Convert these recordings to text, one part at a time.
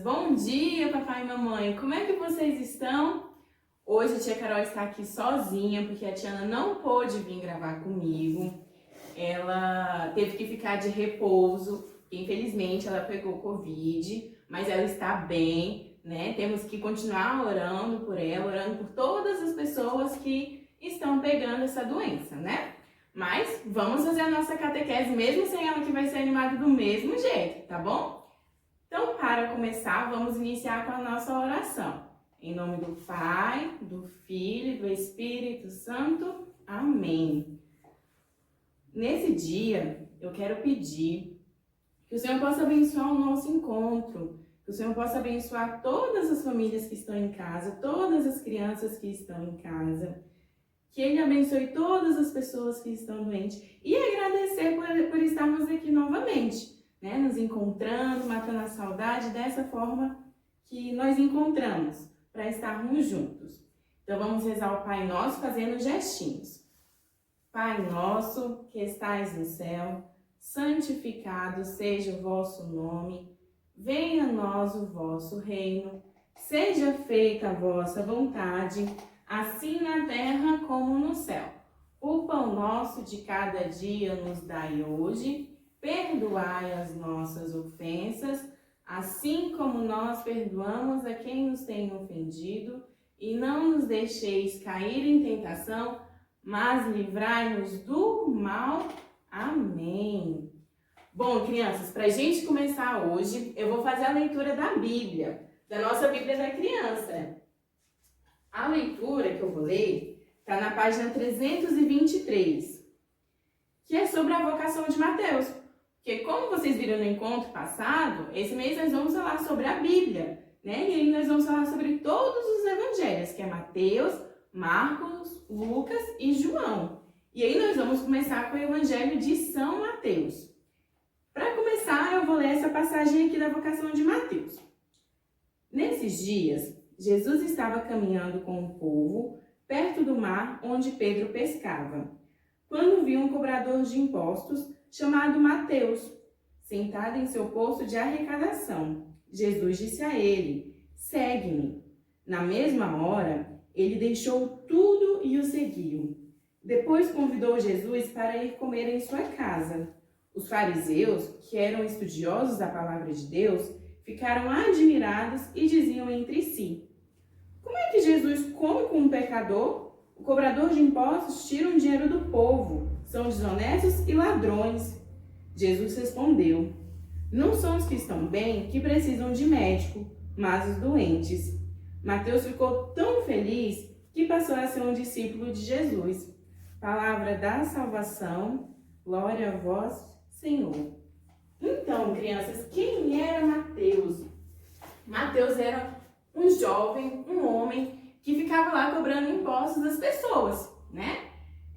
Bom dia, papai e mamãe! Como é que vocês estão? Hoje a tia Carol está aqui sozinha, porque a Tiana não pôde vir gravar comigo. Ela teve que ficar de repouso, infelizmente ela pegou Covid, mas ela está bem, né? Temos que continuar orando por ela, orando por todas as pessoas que estão pegando essa doença, né? Mas vamos fazer a nossa catequese mesmo sem ela, que vai ser animada do mesmo jeito, tá bom? Então, para começar, vamos iniciar com a nossa oração. Em nome do Pai, do Filho e do Espírito Santo. Amém. Nesse dia, eu quero pedir que o Senhor possa abençoar o nosso encontro, que o Senhor possa abençoar todas as famílias que estão em casa, todas as crianças que estão em casa, que Ele abençoe todas as pessoas que estão doentes e agradecer por estarmos aqui novamente, né? Nos encontrando, matando a saudade dessa forma que nós encontramos para estarmos juntos. Então vamos rezar o Pai Nosso fazendo gestinhos. Pai nosso que estais no céu, santificado seja o vosso nome, venha a nós o vosso reino, seja feita a vossa vontade, assim na terra como no céu. O pão nosso de cada dia nos dai hoje, perdoai as nossas ofensas, assim como nós perdoamos a quem nos tem ofendido, e não nos deixeis cair em tentação, mas livrai-nos do mal. Amém. Bom, crianças, para a gente começar hoje, eu vou fazer a leitura da Bíblia, da nossa Bíblia da criança. A leitura que eu vou ler está na página 323, que é sobre a vocação de Mateus. Porque como vocês viram no encontro passado, esse mês nós vamos falar sobre a Bíblia, né? E aí nós vamos falar sobre todos os evangelhos, que é Mateus, Marcos, Lucas e João. E aí nós vamos começar com o evangelho de São Mateus. Para começar, eu vou ler essa passagem aqui da vocação de Mateus. Nesses dias, Jesus estava caminhando com o povo perto do mar onde Pedro pescava, quando viu um cobrador de impostos chamado Mateus, sentado em seu posto de arrecadação. Jesus disse a ele: segue-me. Na mesma hora, ele deixou tudo e o seguiu. Depois convidou Jesus para ir comer em sua casa. Os fariseus, que eram estudiosos da palavra de Deus, ficaram admirados e diziam entre si: como é que Jesus come com um pecador? O cobrador de impostos tira o dinheiro do povo. São desonestos e ladrões. Jesus respondeu: não são os que estão bem que precisam de médico, mas os doentes. Mateus ficou tão feliz que passou a ser um discípulo de Jesus. Palavra da salvação, glória a vós, Senhor. Então, crianças, quem era Mateus? Mateus era um jovem, um homem que ficava lá cobrando impostos das pessoas, né?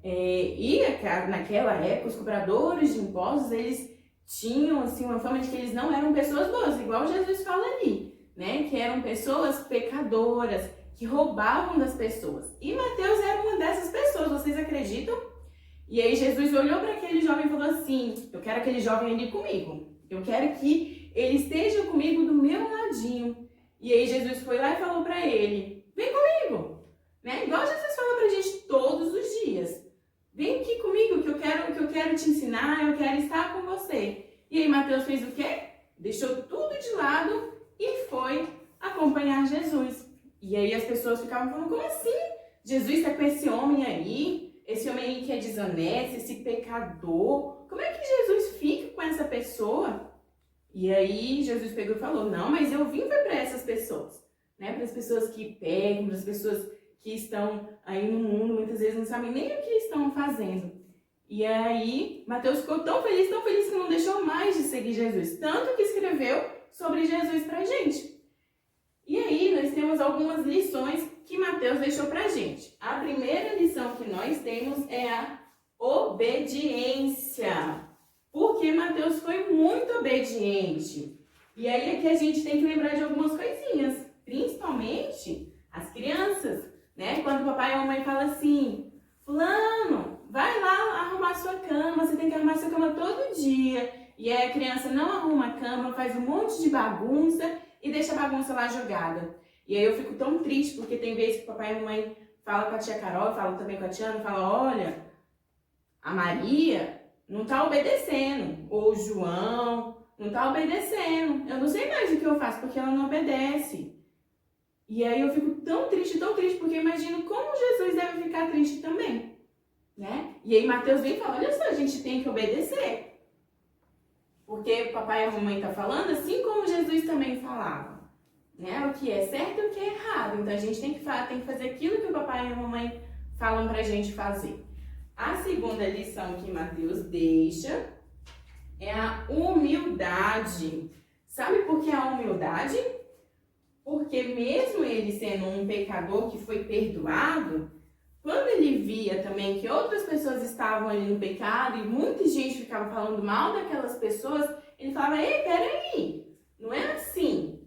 E naquela época, os cobradores de impostos, eles tinham assim uma fama de que eles não eram pessoas boas, igual Jesus fala ali, né? Que eram pessoas pecadoras, que roubavam das pessoas. E Mateus era uma dessas pessoas, vocês acreditam? E aí Jesus olhou para aquele jovem e falou assim: eu quero aquele jovem ali comigo. Eu quero que ele esteja comigo do meu ladinho. E aí Jesus foi lá e falou para ele: vem comigo, né? Igual Jesus fala pra gente todos os dias. Vem aqui comigo que eu quero te ensinar, eu quero estar com você. E aí Mateus fez o quê? Deixou tudo de lado e foi acompanhar Jesus. E aí as pessoas ficavam falando: como assim? Jesus está com esse homem aí, esse homem aí que é desonesto, esse pecador. Como é que Jesus fica com essa pessoa? E aí Jesus pegou e falou: não, mas eu vim para essas pessoas, né? Para as pessoas que pegam, para as pessoas que estão aí no mundo, muitas vezes não sabem nem o que estão fazendo. E aí Mateus ficou tão feliz que não deixou mais de seguir Jesus, tanto que escreveu sobre Jesus pra gente. E aí nós temos algumas lições que Mateus deixou pra gente. A primeira lição que nós temos é a obediência. Porque Mateus foi muito obediente. E aí aqui a gente tem que lembrar de algumas coisinhas, principalmente as crianças, né? Quando o papai e a mamãe falam assim: fulano, vai lá arrumar sua cama, você tem que arrumar sua cama todo dia. E aí a criança não arruma a cama, faz um monte de bagunça e deixa a bagunça lá jogada. E aí eu fico tão triste, porque tem vezes que o papai e a mamãe falam com a tia Carol, falam também com a Tiana, falam, olha, a Maria não tá obedecendo, ou o João não tá obedecendo. Eu não sei mais o que eu faço, porque ela não obedece. E aí eu fico tão triste, porque eu imagino como Jesus deve ficar triste também, né? E aí Mateus vem e fala, olha só, a gente tem que obedecer. Porque o papai e a mamãe tá falando assim como Jesus também falava, né? O que é certo e o que é errado. Então a gente tem que fazer aquilo que o papai e a mamãe falam pra gente fazer. A segunda lição que Mateus deixa é a humildade. Sabe por que a humildade? Porque mesmo ele sendo um pecador que foi perdoado, quando ele via também que outras pessoas estavam ali no pecado e muita gente ficava falando mal daquelas pessoas, ele falava, ei, peraí, não é assim.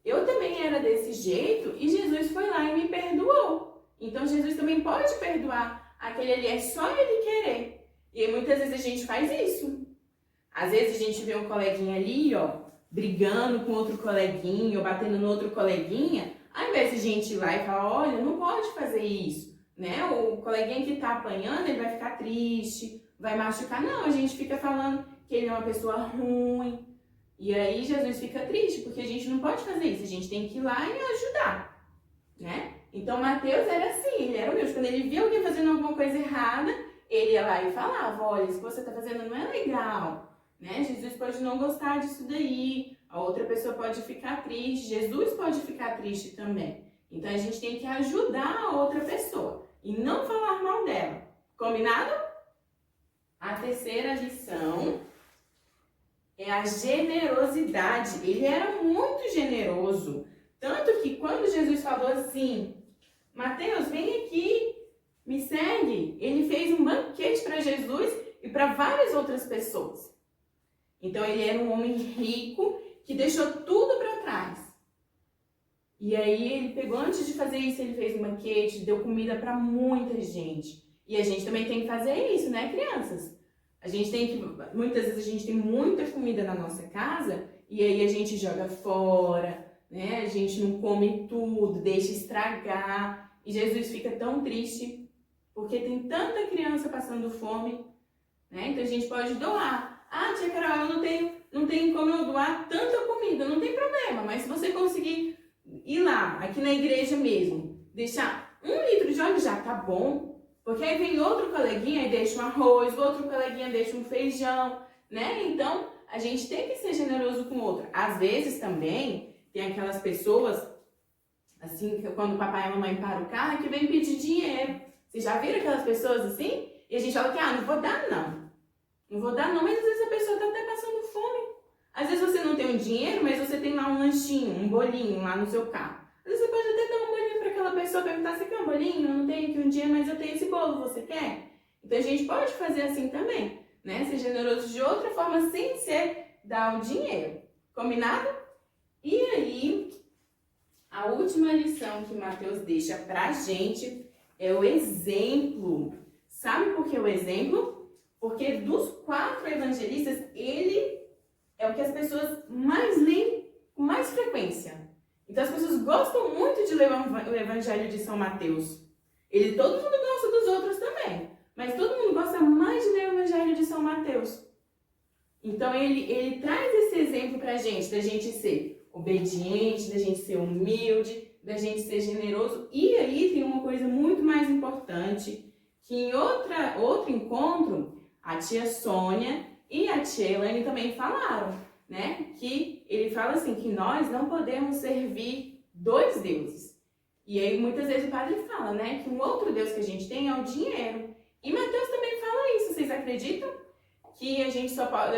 Eu também era desse jeito e Jesus foi lá e me perdoou. Então Jesus também pode perdoar aquele ali, é só ele querer. E aí, muitas vezes a gente faz isso. Às vezes a gente vê um coleguinha ali, ó, brigando com outro coleguinha ou batendo no outro coleguinha, ao invés de a gente ir lá e falar, olha, não pode fazer isso, né? O coleguinha que tá apanhando, ele vai ficar triste, vai machucar. Não, a gente fica falando que ele é uma pessoa ruim. E aí Jesus fica triste, porque a gente não pode fazer isso, a gente tem que ir lá e ajudar, né? Então Mateus era assim, ele era humilde. Quando ele via alguém fazendo alguma coisa errada, ele ia lá e falava, olha, isso que você tá fazendo não é legal. Né? Jesus pode não gostar disso daí, a outra pessoa pode ficar triste, Jesus pode ficar triste também. Então a gente tem que ajudar a outra pessoa e não falar mal dela. Combinado? A terceira lição é a generosidade. Ele era muito generoso, tanto que quando Jesus falou assim, Mateus, vem aqui, me segue, ele fez um banquete para Jesus e para várias outras pessoas. Então ele era um homem rico que deixou tudo para trás. E aí ele pegou, antes de fazer isso, ele fez um banquete, deu comida para muita gente. E a gente também tem que fazer isso, né, crianças? A gente tem que, muitas vezes a gente tem muita comida na nossa casa e aí a gente joga fora, né? A gente não come tudo, deixa estragar. E Jesus fica tão triste porque tem tanta criança passando fome, né? Então a gente pode doar. Ah, tia Carol, eu não tenho como eu doar tanta comida, não tem problema, mas se você conseguir ir lá, aqui na igreja mesmo, deixar 1 litro de óleo já tá bom, porque aí vem outro coleguinha e deixa um arroz, outro coleguinha deixa um feijão, né? Então, a gente tem que ser generoso com o outro. Às vezes também, tem aquelas pessoas, assim, que quando o papai e a mamãe param o carro, que vem pedir dinheiro. Vocês já viram aquelas pessoas assim? E a gente fala que, não vou dar não. Não vou dar não, mas às vezes a pessoa tá até passando fome. Às vezes você não tem um dinheiro, mas você tem lá um lanchinho, um bolinho lá no seu carro. Às vezes você pode até dar um bolinho para aquela pessoa, perguntar, você quer um bolinho? Eu não tenho aqui um dinheiro, mas eu tenho esse bolo, você quer? Então a gente pode fazer assim também, né? Ser generoso de outra forma, sem ser dar o dinheiro. Combinado? E aí, a última lição que Mateus deixa pra gente é o exemplo. Sabe por que o exemplo? Porque dos 4 evangelistas, ele é o que as pessoas mais leem com mais frequência. Então as pessoas gostam muito de ler o Evangelho de São Mateus. Todo mundo gosta dos outros também, mas todo mundo gosta mais de ler o Evangelho de São Mateus. Então ele traz esse exemplo pra gente, da gente ser obediente, da gente ser humilde, da gente ser generoso. E aí tem uma coisa muito mais importante, que em outro encontro, a tia Sônia e a tia Elaine também falaram, né? Que ele fala assim, que nós não podemos servir 2 deuses. E aí muitas vezes o padre fala, né? Que um outro Deus que a gente tem é o dinheiro. E Mateus também fala isso, vocês acreditam? Que a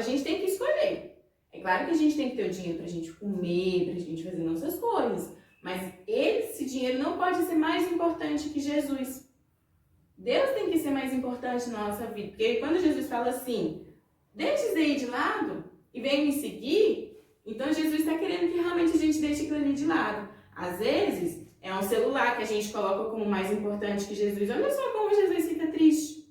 gente tem que escolher. É claro que a gente tem que ter o dinheiro pra gente comer, pra gente fazer nossas coisas. Mas esse dinheiro não pode ser mais importante que Jesus. Deus tem que ser mais importante na nossa vida, porque quando Jesus fala assim, deixe isso aí de lado e vem me seguir, então Jesus está querendo que realmente a gente deixe aquilo ali de lado. Às vezes, é um celular que a gente coloca como mais importante que Jesus. Olha só como Jesus fica triste,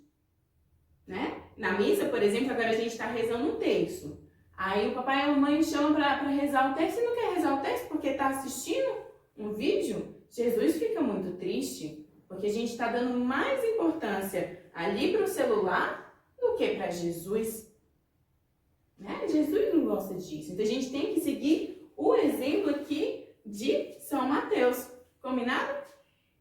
né? Na missa, por exemplo, agora a gente está rezando um terço. Aí o papai e a mamãe chamam para rezar o texto e não quer rezar o texto porque está assistindo um vídeo. Jesus fica muito triste porque a gente está dando mais importância ali para o celular do que para Jesus. Né? Jesus não gosta disso. Então a gente tem que seguir o exemplo aqui de São Mateus. Combinado?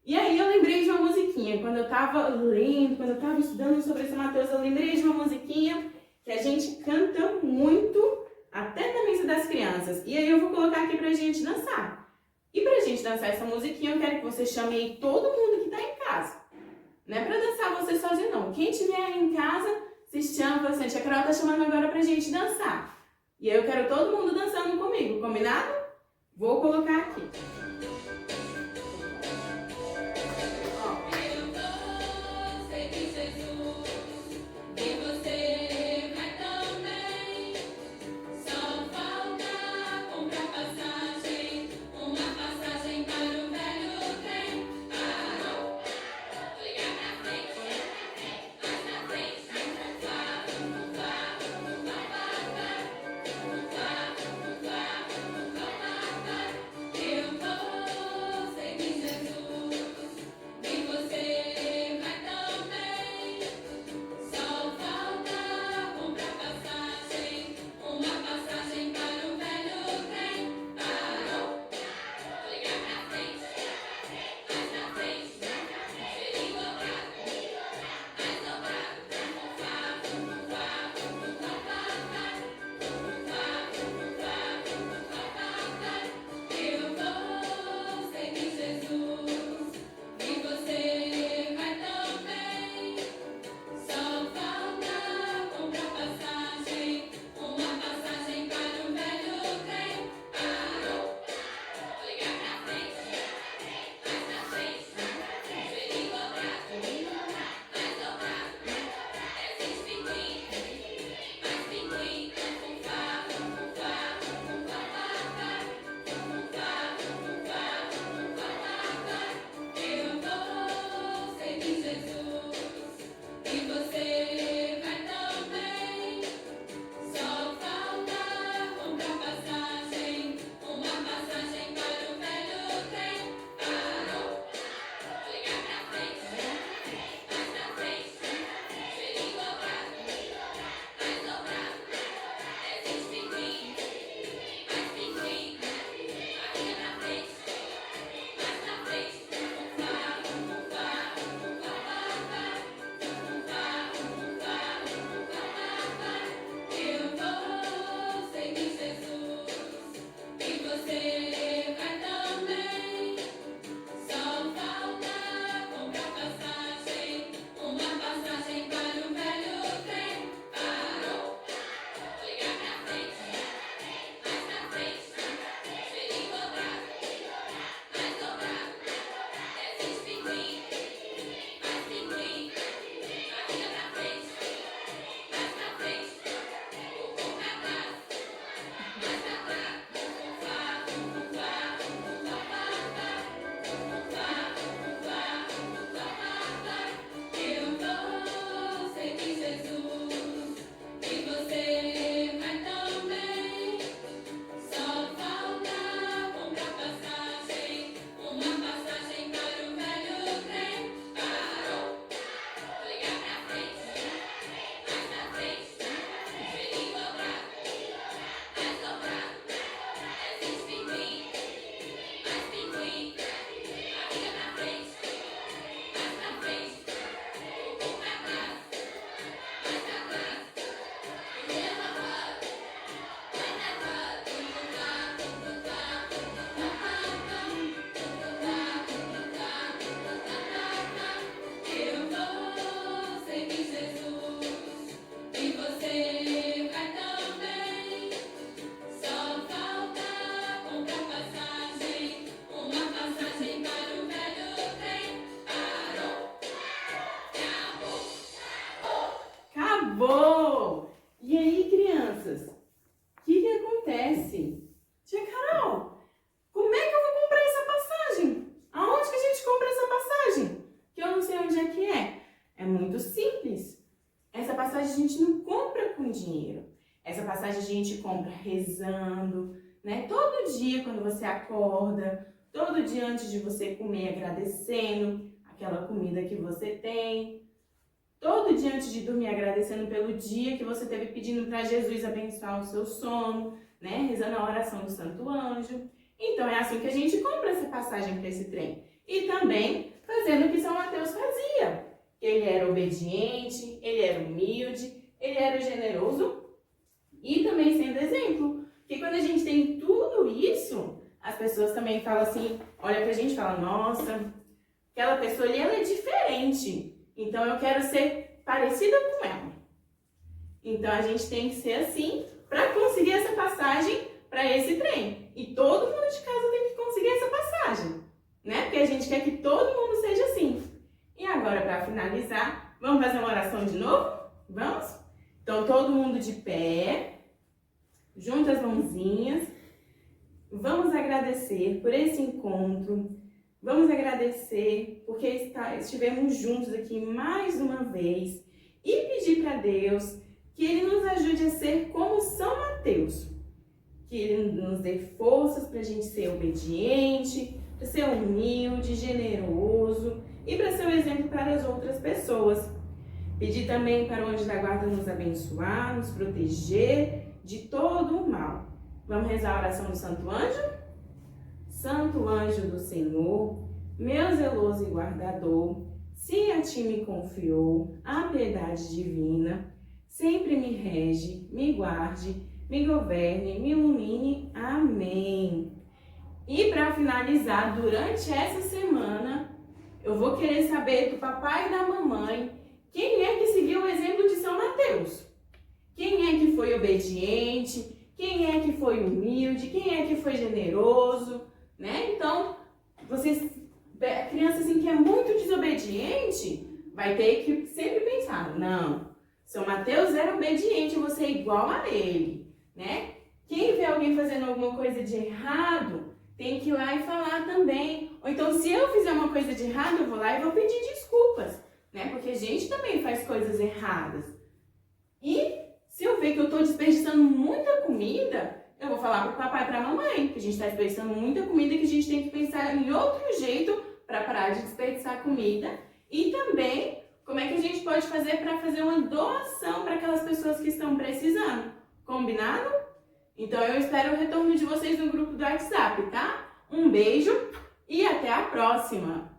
E aí eu lembrei de uma musiquinha. Quando eu estava lendo, quando eu estava estudando sobre São Mateus, eu lembrei de uma musiquinha que a gente canta muito, até na missa das crianças. E aí eu vou colocar aqui pra gente dançar. E pra gente dançar essa musiquinha, eu quero que você chame aí todo mundo que tá em casa. Não é pra dançar você sozinho, não. Quem estiver aí em casa, se chama você. A Carol tá chamando agora pra gente dançar. E aí eu quero todo mundo dançando comigo, combinado? Vou colocar aqui. Acabou! E aí, crianças? O que acontece? Tia Carol, como é que eu vou comprar essa passagem? Aonde que a gente compra essa passagem? Que eu não sei onde é que é. É muito simples. Essa passagem a gente não compra com dinheiro. Essa passagem a gente compra rezando, né? Todo dia quando você acorda, todo dia antes de você comer, agradecendo aquela comida que você tem. Todo dia antes de dormir, agradecendo pelo dia que você teve, pedindo para Jesus abençoar o seu sono, né? Rezando a oração do Santo Anjo. Então é assim que a gente compra essa passagem para esse trem. E também fazendo o que São Mateus fazia. Ele era obediente, ele era humilde, ele era generoso e também sendo exemplo. Porque quando a gente tem tudo isso, as pessoas também falam assim, olha pra gente e falam, nossa, aquela pessoa ali, ela é diferente. Então eu quero ser parecida com ela. Então a gente tem que ser assim para conseguir essa passagem para esse trem. E todo mundo de casa tem que conseguir essa passagem, né? Porque a gente quer que todo mundo seja assim. E agora, para finalizar, vamos fazer uma oração de novo? Vamos? Então todo mundo de pé, junta as mãozinhas. Vamos agradecer por esse encontro. Vamos agradecer porque estivemos juntos aqui mais uma vez e pedir para Deus que Ele nos ajude a ser como São Mateus. Que Ele nos dê forças para a gente ser obediente, para ser humilde, generoso e para ser um exemplo para as outras pessoas. Pedir também para o anjo da guarda nos abençoar, nos proteger de todo o mal. Vamos rezar a oração do Santo Anjo? Santo anjo do Senhor, meu zeloso e guardador, se a ti me confiou a piedade divina, sempre me rege, me guarde, me governe, me ilumine. Amém. E para finalizar, durante essa semana, eu vou querer saber do papai e da mamãe quem é que seguiu o exemplo de São Mateus. Quem é que foi obediente, quem é que foi humilde, quem é que foi generoso, né? Então, a criança assim que é muito desobediente, vai ter que sempre pensar, não, São Mateus era obediente, eu vou ser igual a ele, né? Quem vê alguém fazendo alguma coisa de errado, tem que ir lá e falar também. Ou então, se eu fizer uma coisa de errado, eu vou lá e vou pedir desculpas, né? Porque a gente também faz coisas erradas. E se eu ver que eu estou desperdiçando muita comida, eu vou falar para o papai e para a mamãe que a gente está desperdiçando muita comida e que a gente tem que pensar em outro jeito para parar de desperdiçar comida. E também como é que a gente pode fazer para fazer uma doação para aquelas pessoas que estão precisando. Combinado? Então eu espero o retorno de vocês no grupo do WhatsApp, tá? Um beijo e até a próxima!